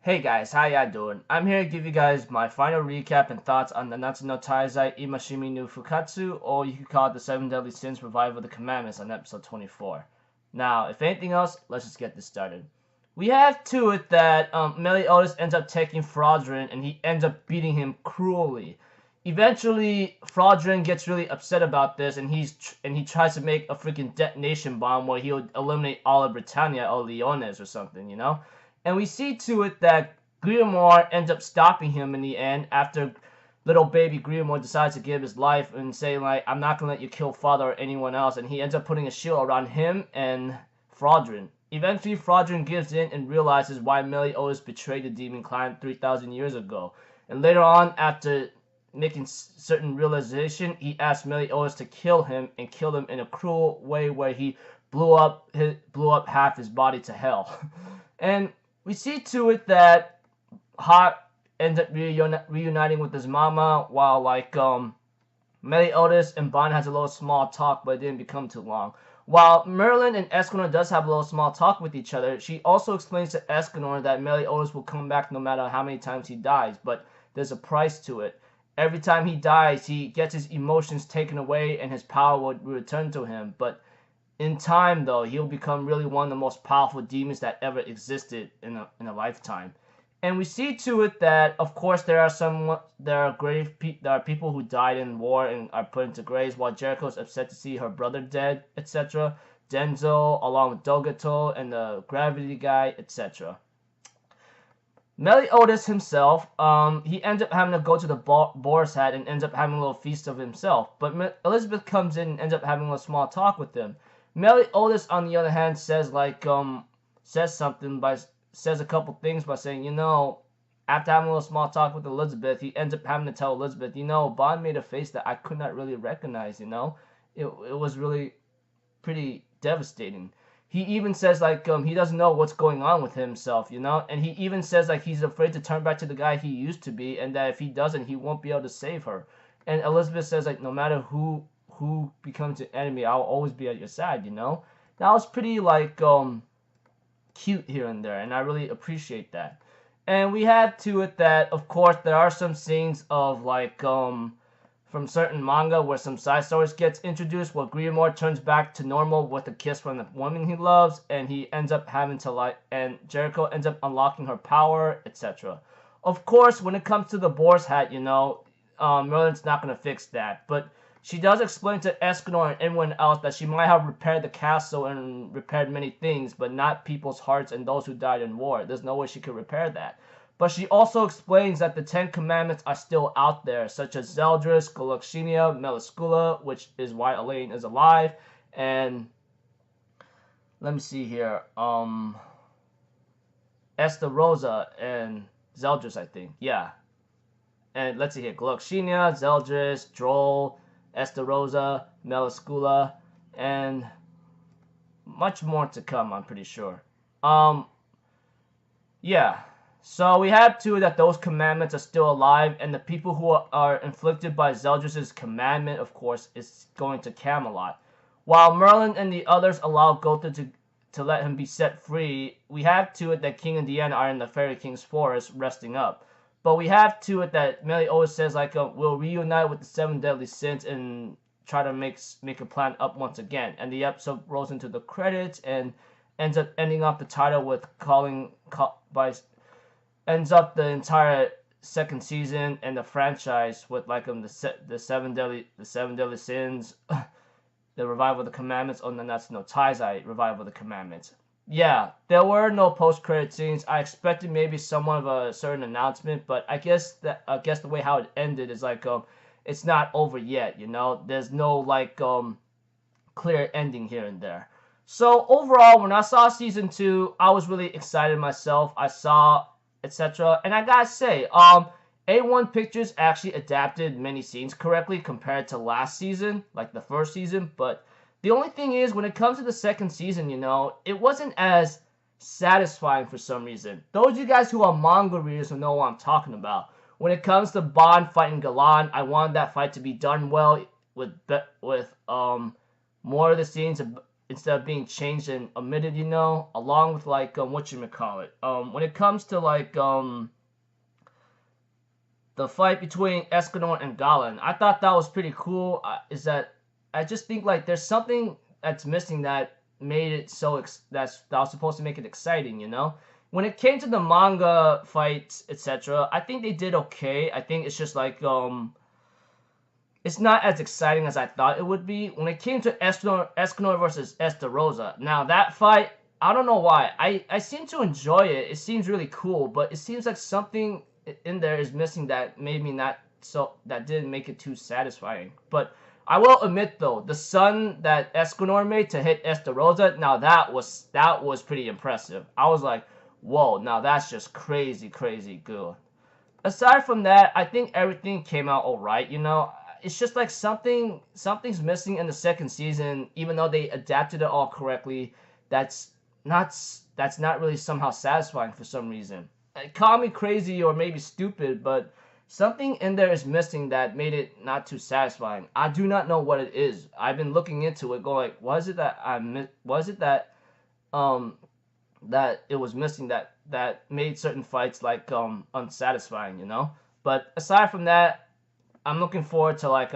Hey guys, how y'all doing? I'm here to give you guys my final recap and thoughts on the Nanatsu no Taizai Imashime no Fukkatsu, or you could call it the 7 Deadly Sins Revival of the Commandments on episode 24. Now, if anything else, let's just get this started. We have to it that Meliodas ends up taking Fraudrin and he ends up beating him cruelly. Eventually, Fraudrin gets really upset about this and he tries to make a freaking detonation bomb where he'll eliminate all of Britannia or Leones or something, you know? And we see to it that Grimmore ends up stopping him in the end after little baby Grimmore decides to give his life and say like, I'm not going to let you kill father or anyone else. And he ends up putting a shield around him and Fraudrin. Eventually, Fraudrin gives in and realizes why Meliodas betrayed the demon clan 3,000 years ago. And later on, after making certain realization, he asks Meliodas to kill him and kill him in a cruel way where he blew up half his body to hell. And we see to it that Hot ends up reuniting with his mama while Meliodas and Bon has a little small talk, but it didn't become too long. While Merlin and Escanor does have a little small talk with each other, she also explains to Escanor that Meliodas will come back no matter how many times he dies, but there's a price to it. Every time he dies, he gets his emotions taken away and his power will return to him, but in time, though, he'll become really one of the most powerful demons that ever existed in a lifetime. And we see to it that, of course, there are people who died in war and are put into graves, while Jericho's upset to see her brother dead, etc. Denzo, along with Dogato and the Gravity guy, etc. Meliodas himself, he ends up having to go to the boar's hat and ends up having a little feast of himself. But Elizabeth comes in and ends up having a small talk with him. Meliodas, on the other hand, says says a couple things by saying, after having a little small talk with Elizabeth, he ends up having to tell Elizabeth, Bond made a face that I could not really recognize, It was really pretty devastating. He even says he doesn't know what's going on with himself, and he even says he's afraid to turn back to the guy he used to be, and that if he doesn't, he won't be able to save her. And Elizabeth says no matter who becomes an enemy, I'll always be at your side, That was pretty cute here and there, and I really appreciate that. And we have to it that, of course, there are some scenes of from certain manga where some side stories gets introduced where Grimmore turns back to normal with a kiss from the woman he loves, and he ends up having to and Jericho ends up unlocking her power, etc. Of course, when it comes to the boar's hat, Merlin's not gonna fix that, but she does explain to Escanor and everyone else that she might have repaired the castle and repaired many things, but not people's hearts and those who died in war. There's no way she could repair that. But she also explains that the 10 Commandments are still out there, such as Zeldris, Galaxinia, Meliscula, which is why Elaine is alive, and let me see here, Estarossa and Zeldris, I think, yeah. And let's see here, Galaxinia, Zeldris, Droll, Estarossa, Meliscula, and much more to come, I'm pretty sure. Yeah. So we have that those commandments are still alive, and the people who are inflicted by Zeldris' commandment, of course, is going to Camelot. While Merlin and the others allow Gotha to let him be set free, we have that King and Deanna are in the Fairy King's forest resting up. But we have that Meliodas says we'll reunite with the 7 deadly sins and try to make a plan up once again. And the episode rolls into the credits and ends up ending up the title with ends up the entire second season and the franchise with the seven deadly sins, the revival of the commandments, or Nanatsu no Taizai, revival of the commandments. Yeah, there were no post-credit scenes. I expected maybe somewhat of a certain announcement, but I guess the way how it ended is it's not over yet, There's no clear ending here and there. So overall, when I saw season 2, I was really excited myself. I saw etc. And I gotta say, A1 Pictures actually adapted many scenes correctly compared to last season, like the first season, but the only thing is, when it comes to the second season, it wasn't as satisfying for some reason. Those of you guys who are manga readers will know what I'm talking about. When it comes to Bond fighting Galan, I wanted that fight to be done well with more of the scenes instead of being changed and omitted, you know, along with like whatchamacallit. When it comes to like the fight between Escanor and Galan, I thought that was pretty cool. Is that I just think like there's something that's missing that made it so that was supposed to make it exciting, you know. When it came to the manga fights, etc., I think they did okay. I think it's just like it's not as exciting as I thought it would be. When it came to Escanor versus Estarossa, now that fight, I don't know why. I seem to enjoy it. It seems really cool, but it seems like something in there is missing that made me not so that didn't make it too satisfying. But I will admit though, the sun that Escanor made to hit Estarossa, now that was pretty impressive. I was like, whoa, now that's just crazy good. Aside from that, I think everything came out alright, you know. It's just like something's missing in the second season, even though they adapted it all correctly. That's not really somehow satisfying for some reason. Call me crazy or maybe stupid, but something in there is missing that made it not too satisfying. I do not know what it is. I've been looking into it, going like, was it that that it was missing that made certain fights like unsatisfying, you know? But aside from that, I'm looking forward to like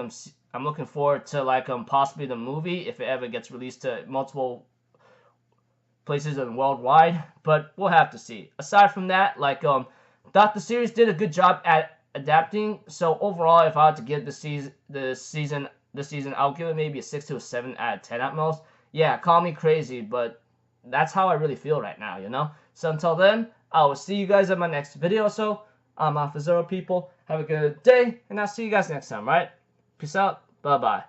possibly the movie if it ever gets released to multiple places and worldwide, but we'll have to see. Aside from that, like thought the series did a good job at adapting. So overall, if I had to give the season, I'll give it maybe a 6 to a 7 out of 10 at most. Yeah, call me crazy, but that's how I really feel right now, you know? So until then, I will see you guys in my next video. So I'm Alpha Zero, people. Have a good day, and I'll see you guys next time, right? Peace out. Bye-bye.